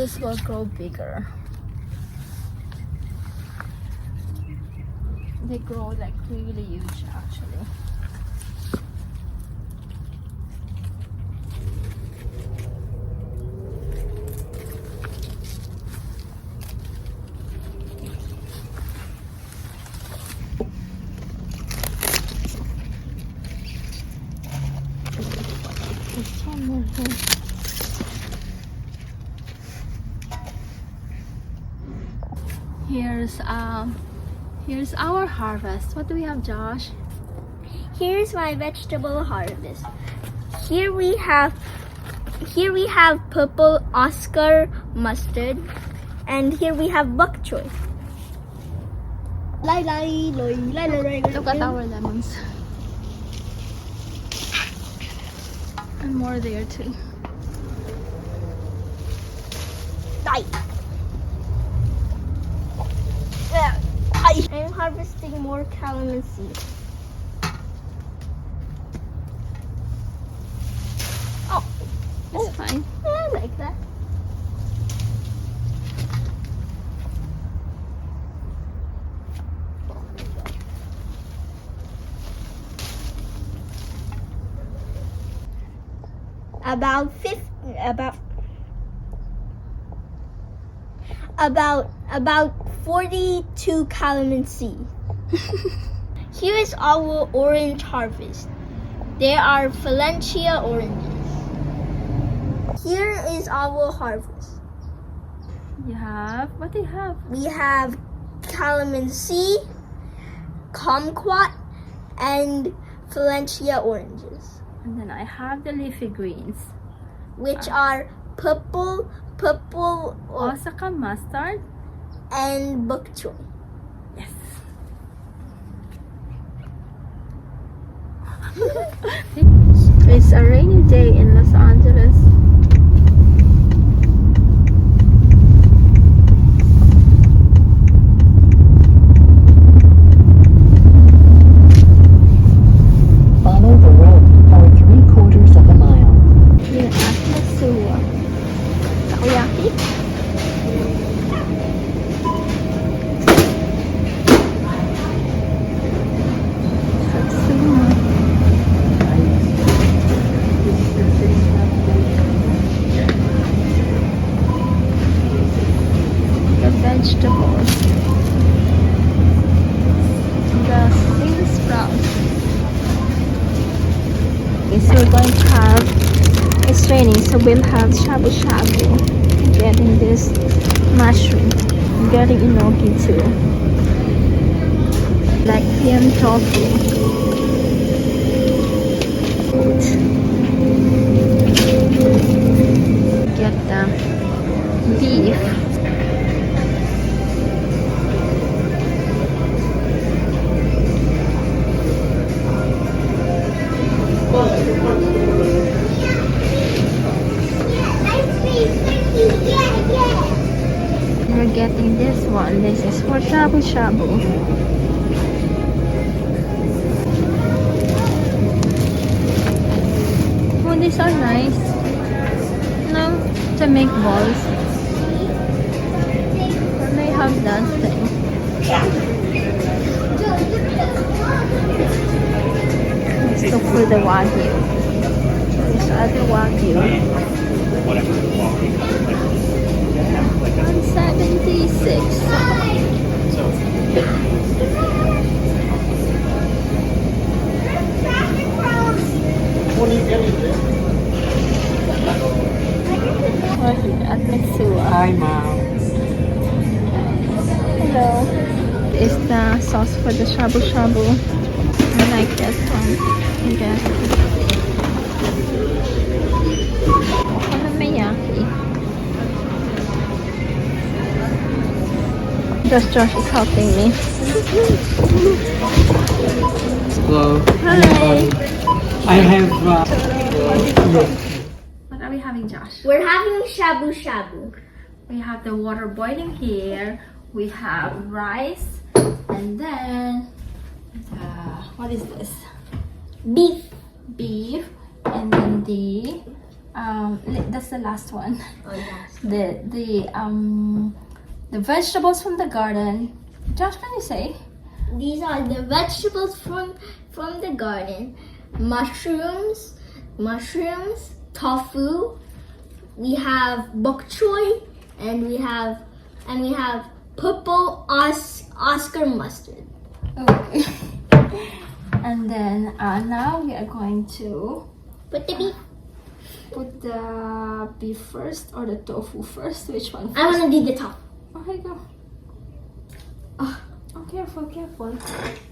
this will grow bigger. They grow like really huge actually. Here's our harvest. What do we have, Josh? Here's my vegetable harvest. Here we have purple Oscar mustard, and here we have bok choy. Look at our lemons. And more there too. I'm harvesting more calamansi. Oh, it's fine. I like that. About 42 calamansi. Here is our orange harvest. There are Valencia oranges. Here is our harvest. You have, what do you have? We have calamansi, kumquat, and Valencia oranges, And then I have the leafy greens. which are purple, Osaka mustard. and bok choy. Yes. It's a rainy day in Los Angeles. Follow the road for 3/4 of a mile. Here at Matsuwa. Takoyaki. Satsuma. The vegetables. The bean sprouts. Okay, so we're going to have, it's raining, so we'll have shabu shabu. Getting this mushroom. Getting enoki too. Like PM tofu. Get the beef. We're getting this one. This is for shabu shabu. Oh, these are nice. No, to make balls. Or may have that thing. Let's look for the wagyu. These are the wagyu. 176. We're here at Matsuwa. Hi, Mom. Hello. Is the sauce for the shabu shabu. I like this one. Okay. Okonomiyaki. Josh is helping me. Hello. Hi. I have. What are we having, Josh? We're having shabu shabu. We have the water boiling here. We have rice, and then what is this? Beef. Beef, and then the That's the last one. Oh, yes. The vegetables from the garden. Josh, can you say? These are the vegetables from the garden. Mushrooms, tofu. We have bok choy, and we have purple Oscar mustard. Okay. And then now we are going to Put the beef. put the beef first or the tofu first. Which one first? I want to do the top. Okay, go. Oh, careful.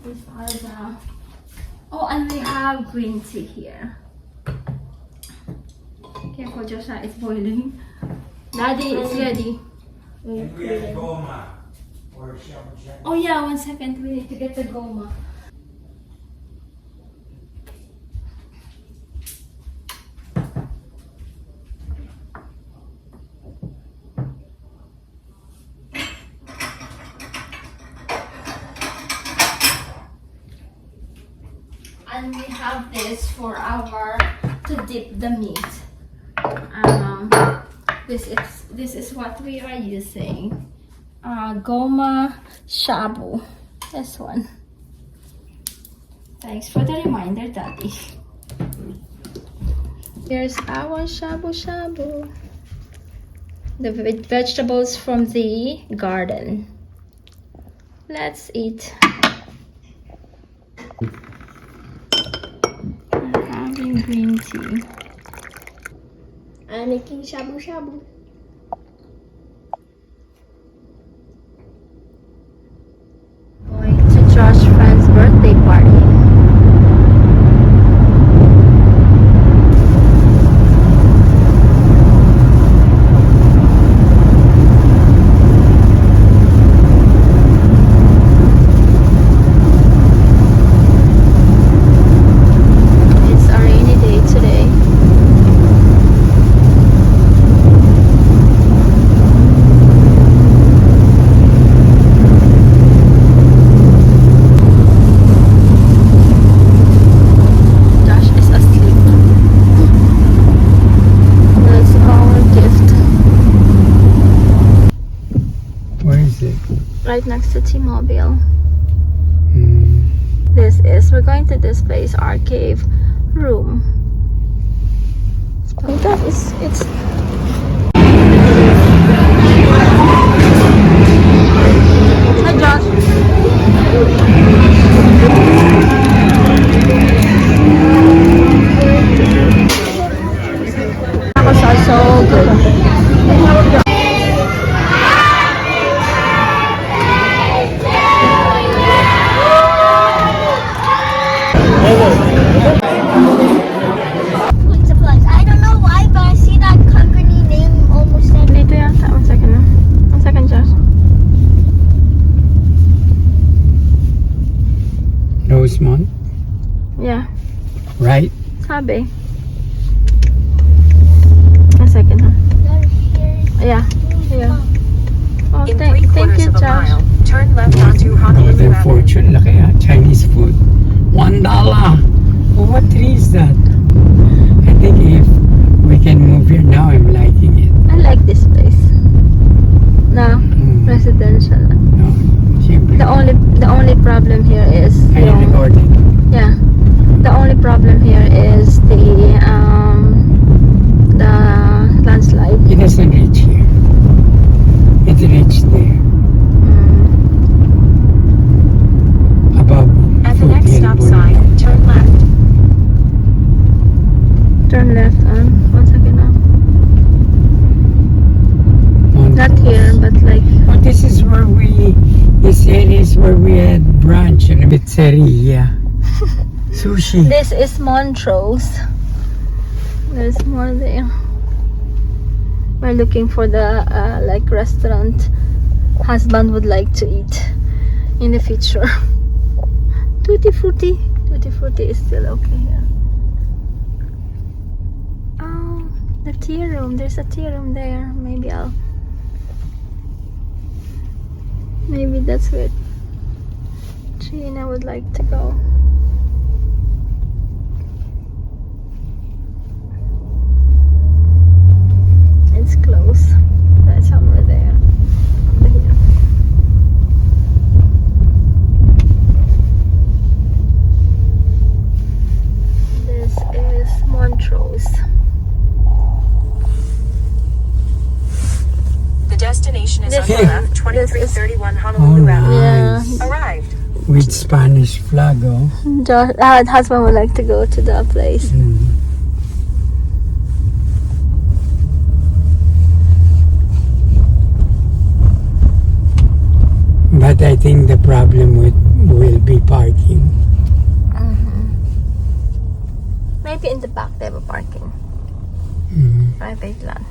These are the... Oh, and we have green tea here. Careful, Joshua, it's boiling. Daddy, it's ready. Oh yeah, 1 second. We need to get the goma. And we have this for to dip the meat. This is what we are using. Goma shabu. This one. Thanks for the reminder, Daddy. Here's our shabu shabu. The vegetables from the garden. Let's eat. We're having green tea. I'm making shabu shabu. Going to Josh's friend's birthday party. It's a rainy day today. Josh is asleep. That's our gift. Where is it? Right next to T-Mobile. Hmm. We're going to this place, our cave room. Oh, it's Hi Josh. Tacos are so good. Food supplies. I don't know why, but I see that company name almost every. Dito yata. 1 second na. 1 second, Josh. Rosemont, Yeah. right? Sabi. 1 second, ha? Yeah. Yeah. Oh, In thank you, 3/4 of a Josh. mile, turn left onto Oh, Honolulu the Avenue. fortune, laki ah, Chinese food. $1. Oh, what tree is that? I think if we can move here now, I'm liking it. I like this place. No, Hmm. residential. No, siyempre. The only problem here is Are you recording? yeah. The only problem here is the landslide. It doesn't reach here. It reached there. Above. At the next Foothill stop Boulevard. sign, turn left. Turn left on. 1 second now. Not here, but like Oh, this is where this area is where we had brunch and a pizzeria. Sushi. this is Montrose. There's more there. We're looking for the like restaurant husband would like to eat in the future. Tutti Frutti. Tutti Frutti is still okay here. Oh, the tea room. There's a tea room there. Maybe that's where Trina would like to go. destination is on This the is- left, this is- 2331 Oh, Honolulu Avenue. nice. Arrived. With Spanish flag, oh. Husband would like to go to the place. Mm. But I think the problem will be parking. Maybe in the back they have a parking. Mm. Private land.